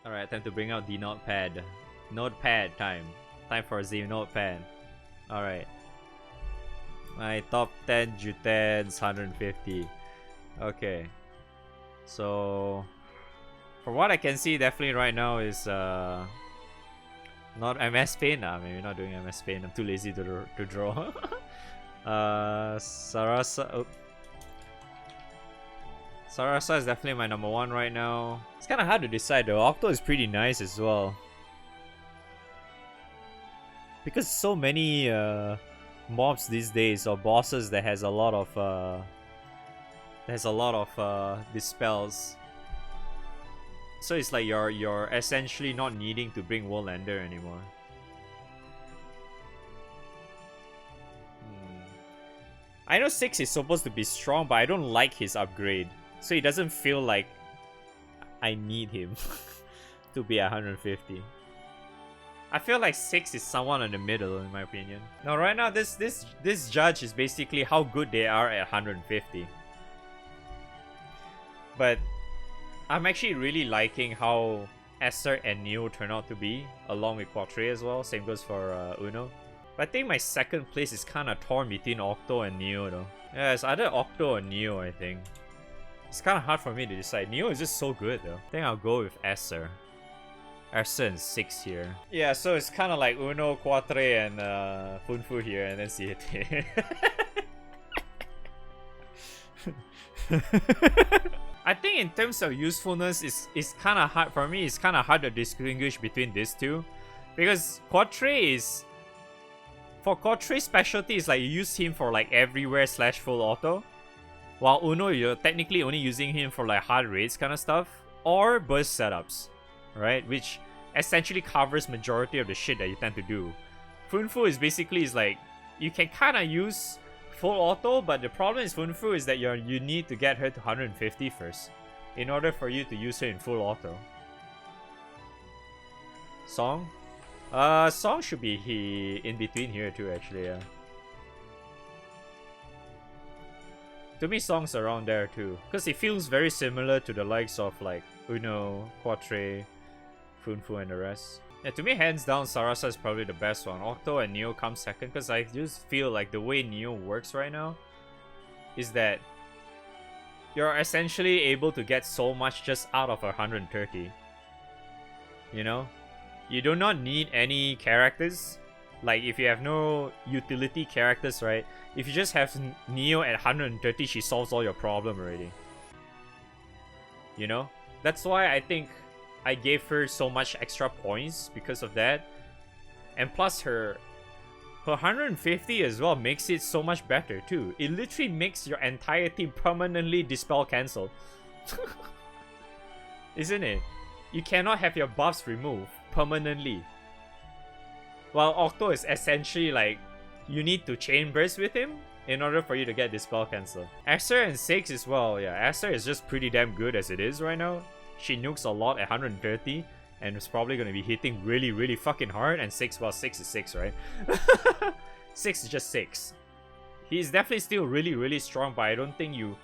Alright, time to bring out the notepad. Notepad time. Time for the notepad. Alright. My top 10 jutens 150. Okay. So from what I can see, definitely right now is not MS Paint. Nah, maybe not doing MS Paint. I'm too lazy to draw. Sarasa. Oh. Sarasa is definitely my number one right now. It's kind of hard to decide though. Octo is pretty nice as well. Because so many mobs these days or bosses that has a lot of dispels. So it's like you're essentially not needing to bring World Ender anymore. I know 6 is supposed to be strong, but I don't like his upgrade. So it doesn't feel like I need him to be 150. I feel like 6 is someone in the middle, in my opinion. Now, right now, this judge is basically how good they are at 150. But I'm actually really liking how Esther and Neo turn out to be, along with Quatre as well. Same goes for Uno. But I think my second place is kind of torn between Octo and Neo though. Yeah, it's either Octo or Neo, I think. It's kind of hard for me to decide. Neo is just so good though. I think I'll go with Esther. Esther and 6 here. Yeah, so it's kind of like Uno, Quatre, and Funfu here, and then Siete. I think in terms of usefulness, it's kind of hard for me. It's kind of hard to distinguish between these two, because Quatre is, for Quatre's specialty is like you use him for like everywhere / full auto, while Uno you're technically only using him for like hard raids kind of stuff or burst setups, right? Which essentially covers majority of the shit that you tend to do. Funfu is basically like you can kind of use full auto, but the problem is Funfu is that you need to get her to 150 first in order for you to use her in full auto. Song? Song should be in between here too, actually, yeah. To me, Song's around there too, because it feels very similar to the likes of like Uno, Quatre, Funfu, and the rest. Yeah, to me, hands down, Sarasa is probably the best one. Octo and Neo come second, because I just feel like the way Neo works right now is that you're essentially able to get so much just out of 130. You know? You do not need any characters. Like, if you have no utility characters, right? If you just have Neo at 130, she solves all your problem already. You know? That's why I think I gave her so much extra points because of that. And plus her 150 as well makes it so much better too. It literally makes your entire team permanently dispel cancel. Isn't it? You cannot have your buffs removed permanently. While Octo is essentially like, you need to chain burst with him in order for you to get dispel cancel. Esther and 6 as well, yeah. Esther is just pretty damn good as it is right now. She nukes a lot at 130 and is probably going to be hitting really, really fucking hard. And 6, well, 6 is 6, right? 6 is just 6. He's definitely still really, really strong, but I don't think you...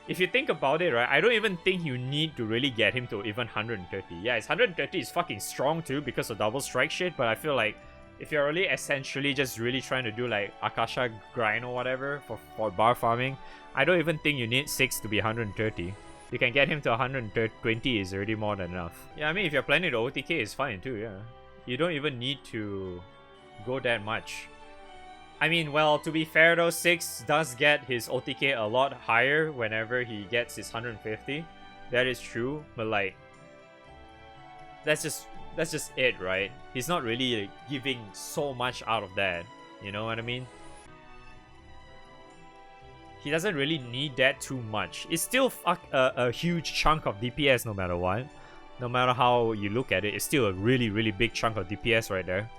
If you think about it, right, I don't even think you need to really get him to even 130. Yeah, his 130 is fucking strong too because of double strike shit, but I feel like if you're really essentially just really trying to do like Akasha grind or whatever for bar farming, I don't even think you need 6 to be 130. You can get him to 120 is already more than enough. Yeah, I mean, if you're planning to OTK, it's fine too, yeah. You don't even need to go that much. I mean, well, to be fair though, 6 does get his OTK a lot higher whenever he gets his 150. That is true, but like, that's just it, right? He's not really like, giving so much out of that. You know what I mean? He doesn't really need that too much. It's still a huge chunk of DPS no matter what. No matter how you look at it, it's still a really, really big chunk of DPS right there.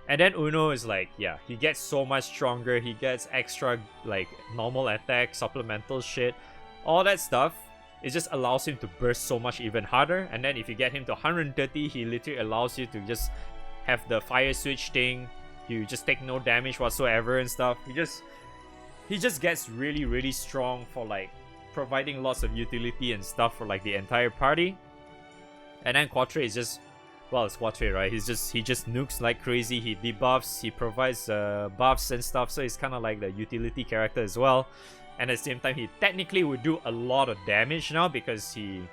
And then Uno is like, yeah, he gets so much stronger. He gets extra, like, normal attack, supplemental shit. All that stuff, it just allows him to burst so much even harder. And then if you get him to 130, he literally allows you to just have the fire switch thing. You just take no damage whatsoever and stuff. He just gets really, really strong for, like, providing lots of utility and stuff for, like, the entire party. And then Quatre is just, well, it's Quatre, right? He just nukes like crazy. He debuffs, he provides buffs and stuff. So he's kind of like the utility character as well. And at the same time, he technically would do a lot of damage now because he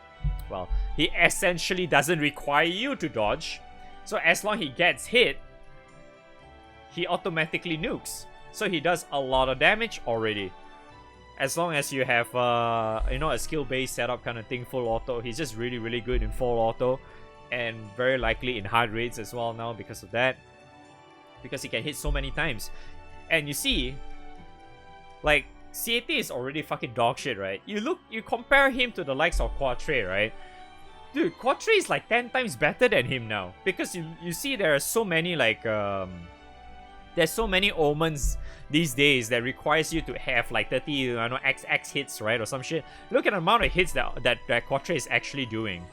essentially doesn't require you to dodge. So as long as he gets hit, he automatically nukes. So he does a lot of damage already. As long as you have, a skill-based setup kind of thing, full auto, he's just really, really good in full auto. And very likely in hard raids as well now because of that. Because he can hit so many times. And you see, like, CAT is already fucking dog shit, right? You compare him to the likes of Quatre, right? Dude, Quatre is like 10 times better than him now. Because you see there are so many like, there's so many omens these days that requires you to have like 30, XX hits, right? Or some shit. Look at the amount of hits that Quatre is actually doing.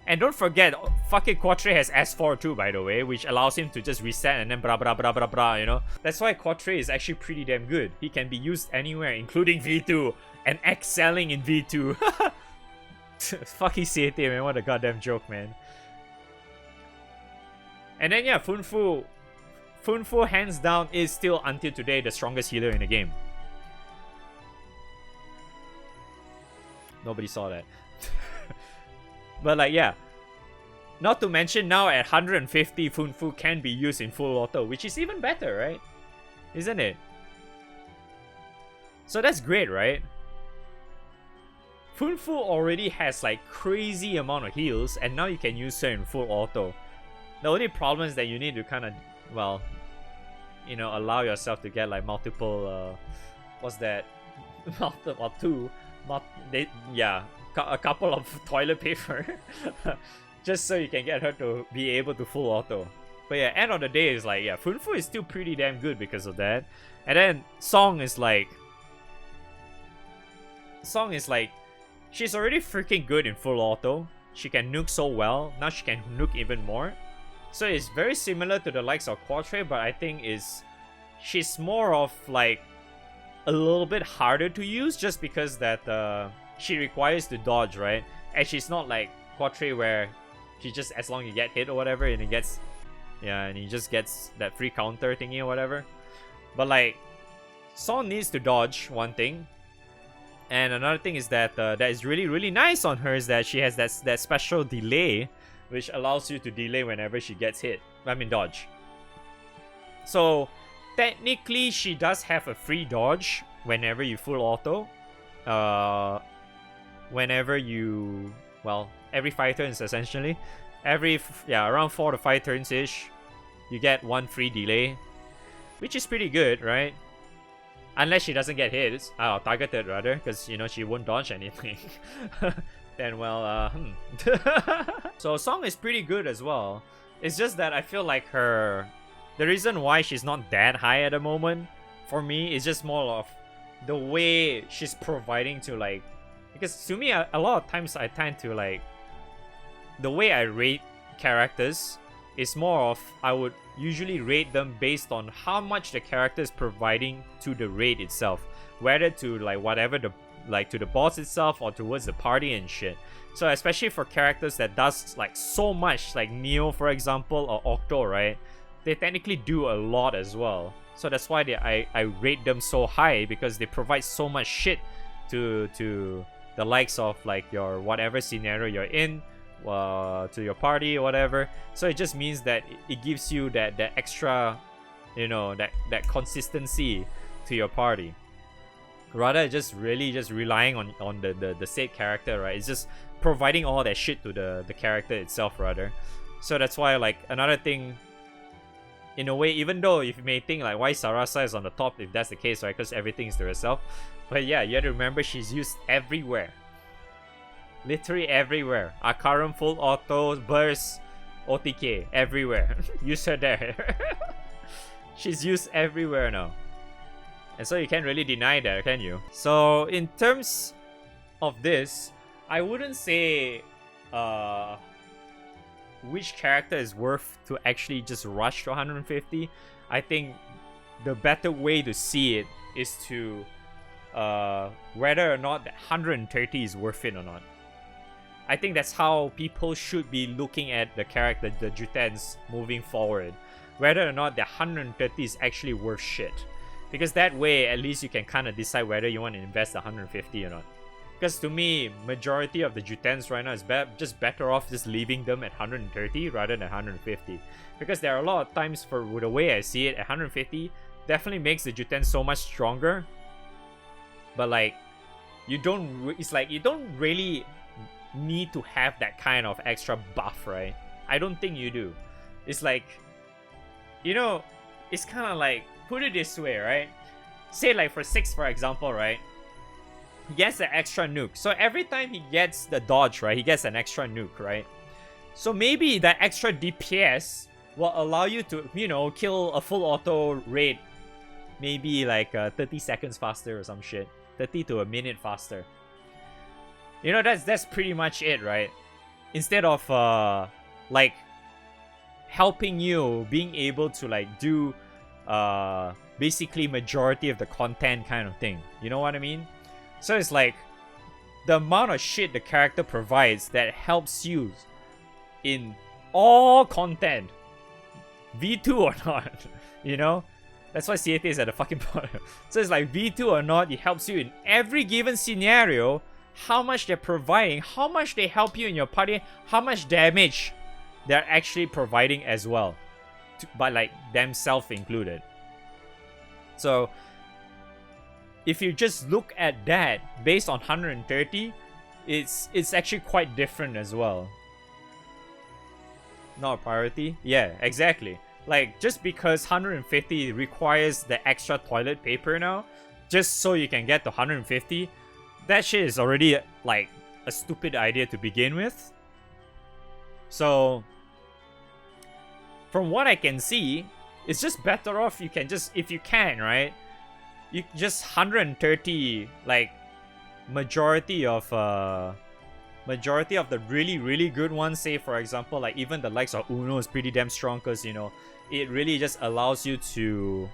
And don't forget, fucking Quatre has S4 too, by the way, which allows him to just reset and then blah blah blah blah blah, you know? That's why Quatre is actually pretty damn good. He can be used anywhere, including V2, and excelling in V2. Fucking CAT, man, what a goddamn joke, man. And then yeah, Funfu, hands down, is still, until today, the strongest healer in the game. Nobody saw that. But like, yeah. Not to mention now at 150, Funfu can be used in full auto, which is even better, right? Isn't it? So that's great, right? Funfu already has like crazy amount of heals, and now you can use her in full auto. The only problem is that you need to kind of, well, allow yourself to get like multiple, what's that? A couple of toilet paper. Just so you can get her to be able to full auto. But yeah, end of the day is like, yeah, Funfu is still pretty damn good because of that. And then Song is like, she's already freaking good in full auto. She can nuke so well. Now she can nuke even more. So it's very similar to the likes of Quatre, but I think she's more of like a little bit harder to use just because that she requires to dodge, right? And she's not like Quatre where she just, as long as you get hit or whatever, and he just gets that free counter thingy or whatever. But like, Song needs to dodge, one thing. And another thing is that that is really, really nice on her is that she has that special delay, which allows you to delay whenever she gets hit. I mean, dodge. So technically, she does have a free dodge whenever you full auto. Whenever you, well, every 5 turns essentially. Around 4 to 5 turns ish, you get one free delay, which is pretty good, right? Unless she doesn't get hit, targeted rather, because she won't dodge anything. Then well, So Song is pretty good as well. It's just that I feel like the reason why she's not that high at the moment for me is just more of the way she's providing to like, because to me a lot of times I tend to like, the way I rate characters is more of, I would usually rate them based on how much the character is providing to the raid itself, whether to like whatever to the boss itself or towards the party and shit. So especially for characters that does like so much, like Neo for example, or Octo, right? They technically do a lot as well. So that's why I rate them so high, because they provide so much shit to the likes of like your whatever scenario you're in, to your party or whatever. So it just means that it gives you that extra, that consistency to your party, rather just relying on the said character, right? It's just providing all that shit to the character itself rather. So that's why, like, another thing, in a way, even though if you may think like, why Sarasa is on the top if that's the case, right? Because everything is to herself. But yeah, you have to remember she's used everywhere. Literally everywhere. Akaram, full auto, burst, OTK, everywhere. Use her there. She's used everywhere now. And so you can't really deny that, can you? So in terms of this, I wouldn't say which character is worth to actually just rush to 150. I think the better way to see it is to whether or not that 130 is worth it or not. I think that's how people should be looking at the character, the jutens, moving forward. Whether or not the 130 is actually worth shit. Because that way, at least you can kind of decide whether you want to invest the 150 or not. Because to me, majority of the jutens right now is just better off just leaving them at 130 rather than 150. Because there are a lot of times, for the way I see it, at 150 definitely makes the juten so much stronger. But like, it's like you don't really need to have that kind of extra buff, right? I don't think you do. It's like, you know, it's kind of like, put it this way, right? Say like for 6, for example, right? He gets an extra nuke. So every time he gets the dodge, right, he gets an extra nuke, right? So maybe that extra DPS will allow you to, you know, kill a full auto raid maybe like 30 seconds faster or some shit. 30 to a minute faster. You know, that's pretty much it, right? Instead of like helping you being able to like do basically majority of the content kind of thing. You know what I mean? So it's like the amount of shit the character provides that helps you in all content, V2 or not, you know? That's why CAT is at the fucking bottom. So it's like V2 or not, it helps you in every given scenario, how much they're providing, how much they help you in your party, how much damage they're actually providing as well, by like themselves included. So if you just look at that based on 130, it's actually quite different as well. Not a priority? Yeah, exactly. Like, just because 150 requires the extra toilet paper now, just so you can get to 150, that shit is already like a stupid idea to begin with. So from what I can see, it's just better off you can just, if you can, right? You just 130 like majority of the really, really good ones. Say for example, like even the likes of Uno is pretty damn strong because, you know, it really just allows you to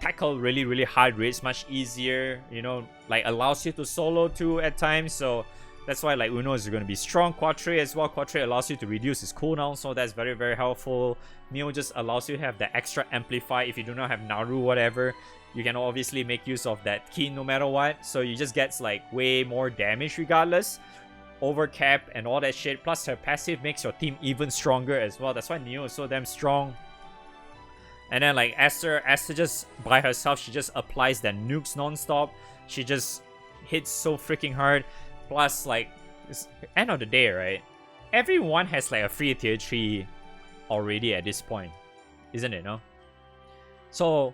tackle really, really hard raids much easier, you know, like allows you to solo too at times. So that's why like Uno is going to be strong. Quatre as well. Quatre allows you to reduce his cooldown, so that's very, very helpful. Neo just allows you to have the extra amplify. If you do not have Naru, whatever, you can obviously make use of that key no matter what. So you just get like way more damage regardless. Overcap and all that shit. Plus her passive makes your team even stronger as well. That's why Neo is so damn strong. And then like Esther just by herself, she just applies that nukes non-stop. She just hits so freaking hard. Plus, like, end of the day, right? Everyone has like a free tier 3 already at this point, isn't it, no? So,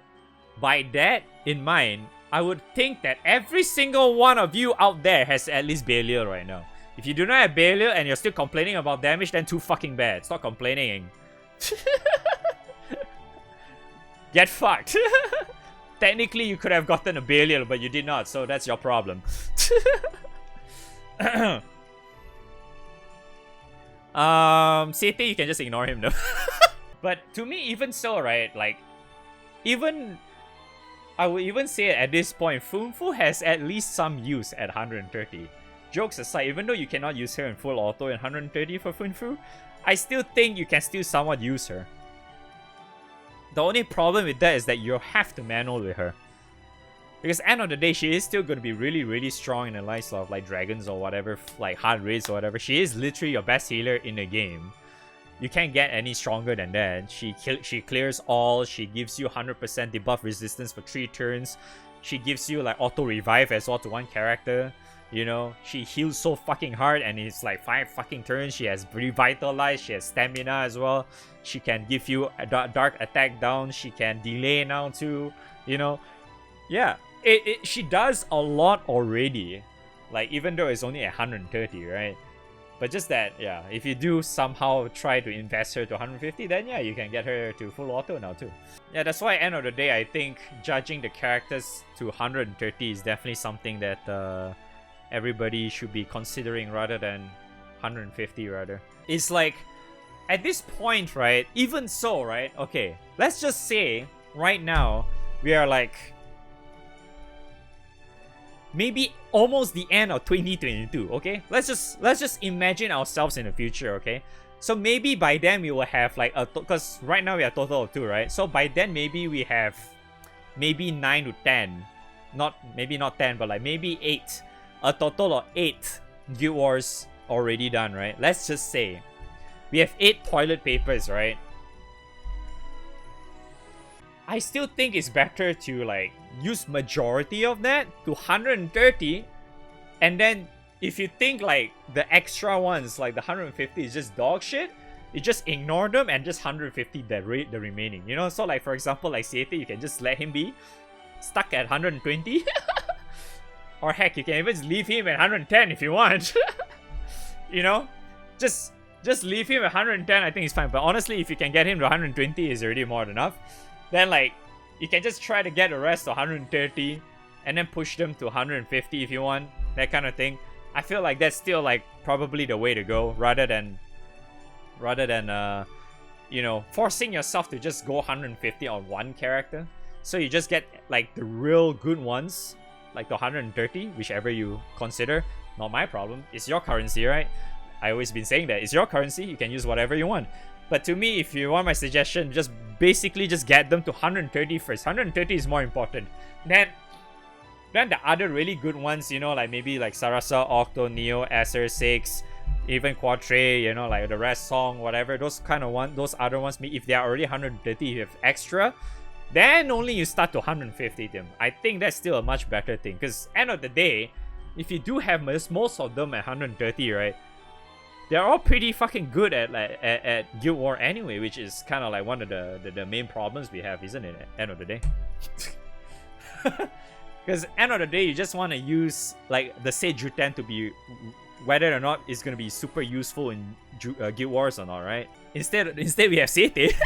by that in mind, I would think that every single one of you out there has at least Belial right now. If you do not have Belial and you're still complaining about damage, then too fucking bad. Stop complaining. Get fucked. Technically, you could have gotten a Belial, but you did not, so that's your problem. CT, you can just ignore him though. But to me, even so, right, like, even I would even say at this point, Funfu has at least some use at 130. Jokes aside, even though you cannot use her in full auto in 130 for Funfu, I still think you can still somewhat use her. The only problem with that is that you have to manual with her. Because end of the day, she is still going to be really, really strong in the likes of like dragons or whatever, like hard raids or whatever. She is literally your best healer in the game. You can't get any stronger than that. She clears all. She gives you 100% debuff resistance for 3 turns. She gives you like auto revive as well to one character. You know, she heals so fucking hard and it's like 5 fucking turns. She has revitalize. She has stamina as well. She can give you a dark attack down. She can delay now too. You know, yeah. She does a lot already, like even though it's only 130, right? But just that, yeah, if you do somehow try to invest her to 150, then yeah, you can get her to full auto now too. Yeah, that's why end of the day, I think judging the characters to 130 is definitely something that everybody should be considering rather than 150 rather. It's like, at this point, right, even so, right, okay, let's just say right now, we are like maybe almost the end of 2022, okay? Let's just imagine ourselves in the future, okay? So maybe by then we will have like because right now we are a total of 2, right? So by then maybe we have maybe 9 to 10. Maybe not 10, but like maybe 8. A total of 8 Guild Wars already done, right? Let's just say we have 8 toilet papers, right? I still think it's better to like use majority of that to 130, and then if you think like the extra ones, like the 150 is just dog shit, you just ignore them and just 150 the remaining, you know? So like for example, like Siete, you can just let him be stuck at 120. Or heck, you can even just leave him at 110 if you want. You know? Just leave him at 110, I think it's fine. But honestly, if you can get him to 120, is already more than enough. Then like, you can just try to get the rest to 130 and then push them to 150 if you want. That kind of thing. I feel like that's still like probably the way to go, rather than you know, forcing yourself to just go 150 on one character. So you just get like the real good ones, like the 130, whichever you consider. Not my problem. It's your currency, right? I always been saying that. It's your currency. You can use whatever you want. But to me, if you want my suggestion, just basically just get them to 130 first. 130 is more important. Then the other really good ones, you know, like maybe like Sarasa, Octo, Neo, Acer, 6, even Quatre, you know, like the rest song, whatever. Those kind of ones, those other ones, if they are already 130, you have extra, then only you start to 150 them. I think that's still a much better thing. Because end of the day, if you do have most of them at 130, right? They're all pretty fucking good at Guild War anyway, which is kind of like one of the main problems we have, isn't it? At end of the day. Because end of the day, you just want to use like the say Juten to be whether or not it's gonna be super useful in Guild Wars or not, right? Instead we have Sete.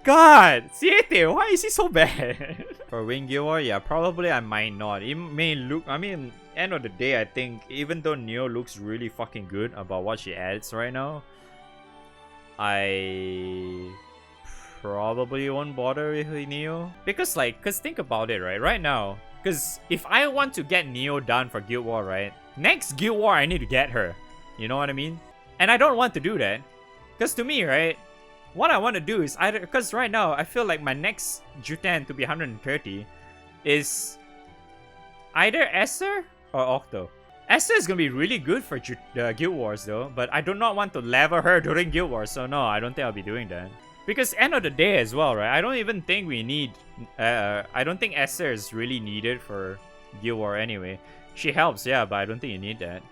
God, Siete, why is he so bad? For Wing Guild War, yeah, probably I might not. It may look, I mean, end of the day, I think, even though Neo looks really fucking good about what she adds right now, I probably won't bother with Neo. Because think about it, right? Right now, because if I want to get Neo done for Guild War, right? Next Guild War, I need to get her. You know what I mean? And I don't want to do that. Because to me, right? What I want to do is either, because right now I feel like my next Juten to be 130 is either Esser or Octo. Esser is gonna be really good for Guild Wars though, but I do not want to level her during Guild Wars, so no, I don't think I'll be doing that. Because end of the day as well, right? I don't even think we need, I don't think Esser is really needed for Guild War anyway. She helps, yeah, but I don't think you need that.